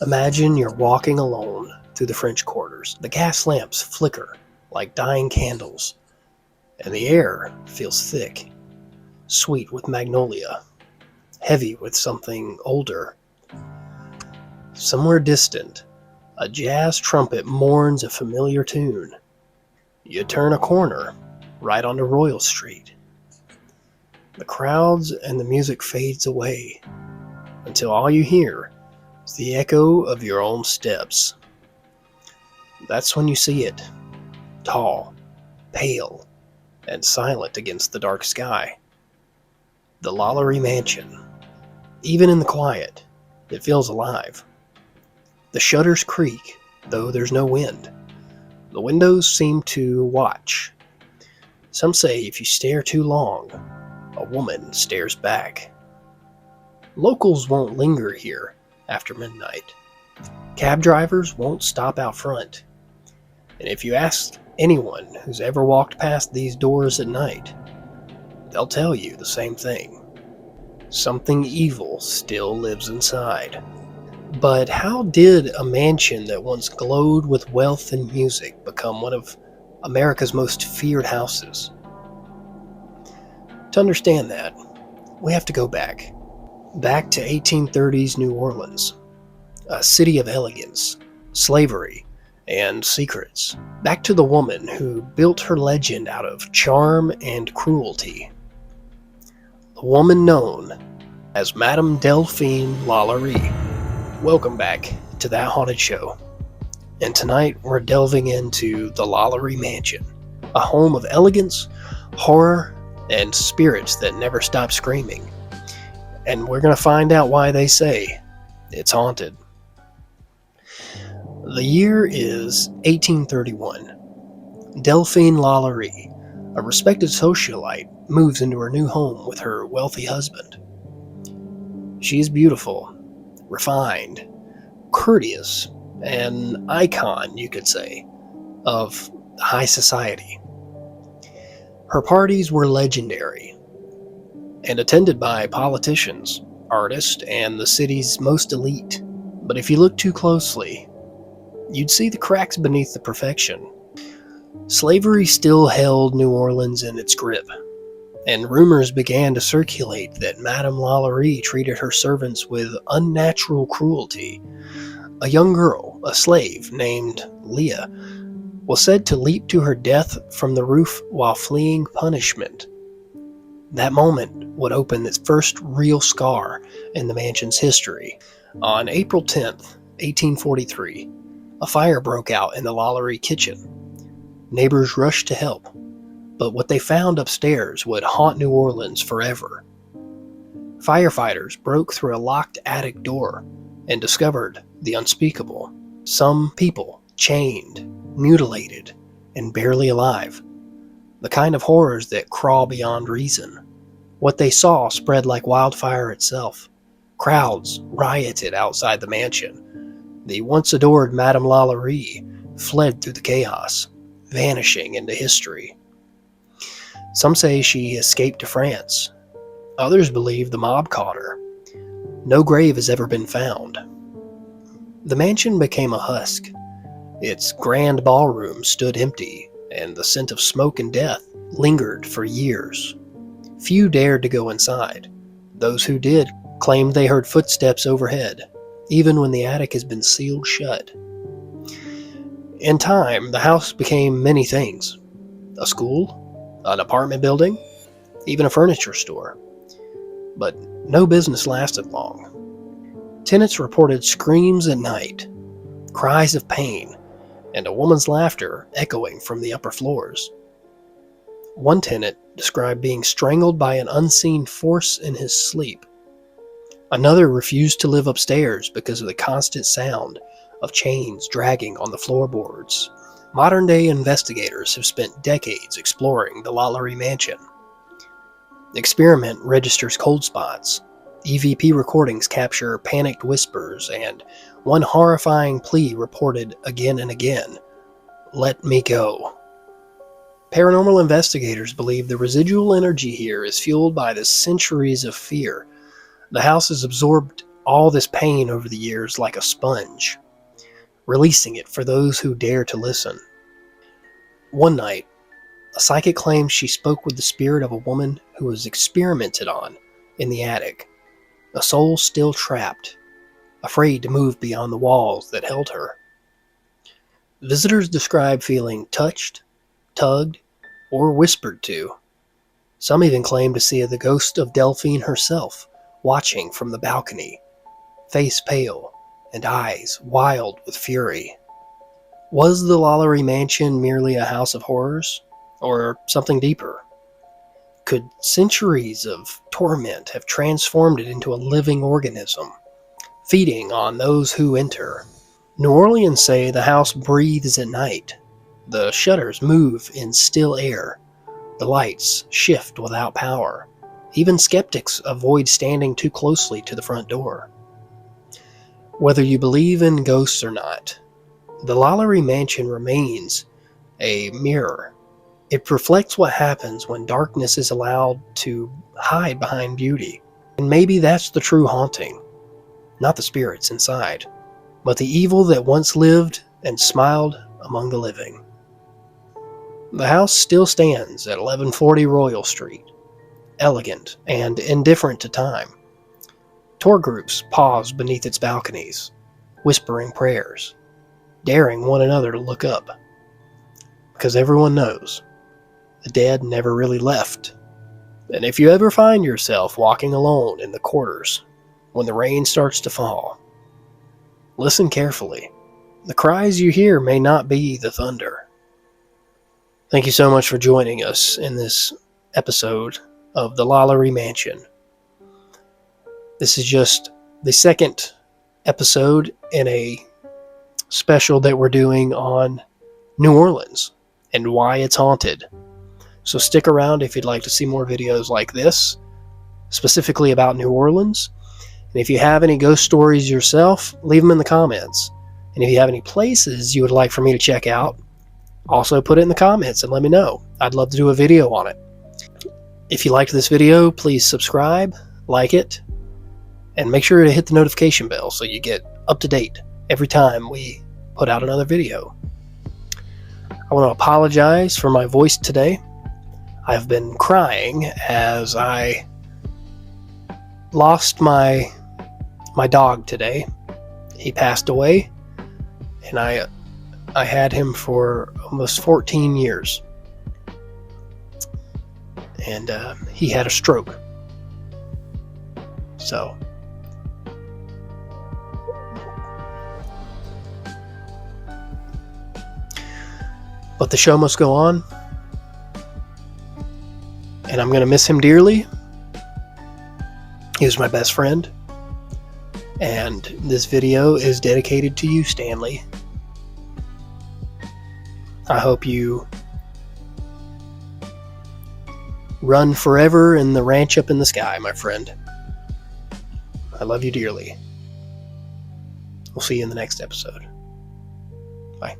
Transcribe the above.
Imagine you're walking alone through the French quarters. The gas lamps flicker like dying candles, and the air feels thick, sweet with magnolia, heavy with something older. Somewhere distant, a jazz trumpet mourns a familiar tune. You turn a corner, right onto Royal Street. The crowds and the music fades away, until all you hear is the echo of your own steps. That's when you see it, tall, pale, and silent against the dark sky. The LaLaurie mansion. Even in the quiet, it feels alive. The shutters creak, though there's no wind. The windows seem to watch. Some say if you stare too long, a woman stares back. Locals won't linger here after midnight. Cab drivers won't stop out front. And if you ask anyone who's ever walked past these doors at night, they'll tell you the same thing. Something evil still lives inside. But how did a mansion that once glowed with wealth and music become one of America's most feared houses? To understand that, we have to go back to 1830s New Orleans, a city of elegance, slavery, and secrets. Back to the woman who built her legend out of charm and cruelty. The woman known as Madame Delphine LaLaurie. Welcome back to That Haunted Show. And tonight we're delving into the LaLaurie Mansion, a home of elegance, horror, and spirits that never stop screaming. And we're going to find out why they say it's haunted. The year is 1831. Delphine LaLaurie, a respected socialite, moves into her new home with her wealthy husband. She is beautiful, refined, courteous, an icon, you could say, of high society. Her parties were legendary and attended by politicians, artists, and the city's most elite. But if you look too closely, you'd see the cracks beneath the perfection. Slavery still held New Orleans in its grip, and rumors began to circulate that Madame LaLaurie treated her servants with unnatural cruelty. A young girl, a slave named Leah, was said to leap to her death from the roof while fleeing punishment. That moment would open its first real scar in the mansion's history. On April 10th, 1843, a fire broke out in the LaLaurie kitchen. Neighbors rushed to help, but what they found upstairs would haunt New Orleans forever. Firefighters broke through a locked attic door and discovered the unspeakable. Some people chained, mutilated, and barely alive. The kind of horrors that crawl beyond reason. What they saw spread like wildfire itself. Crowds rioted outside the mansion. The once adored Madame LaLaurie fled through the chaos, vanishing into history. Some say she escaped to France. Others believe the mob caught her. No grave has ever been found. The mansion became a husk. Its grand ballroom stood empty, and the scent of smoke and death lingered for years. Few dared to go inside. Those who did claimed they heard footsteps overhead, even when the attic has been sealed shut. In time, the house became many things. A school, an apartment building, even a furniture store. But no business lasted long. Tenants reported screams at night, cries of pain, and a woman's laughter echoing from the upper floors. One tenant described being strangled by an unseen force in his sleep. Another refused to live upstairs because of the constant sound of chains dragging on the floorboards. Modern-day investigators have spent decades exploring the LaLaurie mansion. Experiment registers cold spots. EVP recordings capture panicked whispers, and one horrifying plea reported again and again, "Let me go." Paranormal investigators believe the residual energy here is fueled by the centuries of fear. The house has absorbed all this pain over the years like a sponge, releasing it for those who dare to listen. One night, a psychic claims she spoke with the spirit of a woman who was experimented on in the attic, a soul still trapped, afraid to move beyond the walls that held her. Visitors describe feeling touched, tugged, or whispered to. Some even claim to see the ghost of Delphine herself watching from the balcony, face pale and eyes wild with fury. Was the LaLaurie mansion merely a house of horrors, or something deeper? Could centuries of torment have transformed it into a living organism, feeding on those who enter? New Orleans say the house breathes at night. The shutters move in still air. The lights shift without power. Even skeptics avoid standing too closely to the front door. Whether you believe in ghosts or not, the LaLaurie mansion remains a mirror. It reflects what happens when darkness is allowed to hide behind beauty. And maybe that's the true haunting. Not the spirits inside, but the evil that once lived and smiled among the living. The house still stands at 1140 Royal Street, elegant and indifferent to time. Tour groups pause beneath its balconies, whispering prayers, daring one another to look up. Because everyone knows the dead never really left. And if you ever find yourself walking alone in the quarters when the rain starts to fall, listen carefully. The cries you hear may not be the thunder. Thank you so much for joining us in this episode of the LaLaurie Mansion. This is just the second episode in a special that we're doing on New Orleans and why it's haunted. So stick around if you'd like to see more videos like this, specifically about New Orleans. And if you have any ghost stories yourself, leave them in the comments. And if you have any places you would like for me to check out, also put it in the comments and let me know. I'd love to do a video on it. If you liked this video, please subscribe, like it, and make sure to hit the notification bell so you get up to date every time we put out another video. I want to apologize for my voice today. I've been crying as I lost my dog today. He passed away, and I had him for almost 14 years. And he had a stroke. So but the show must go on, and I'm going to miss him dearly. He was my best friend, and this video is dedicated to you, Stanley. I hope you run forever in the ranch up in the sky, my friend. I love you dearly. We'll see you in the next episode. Bye.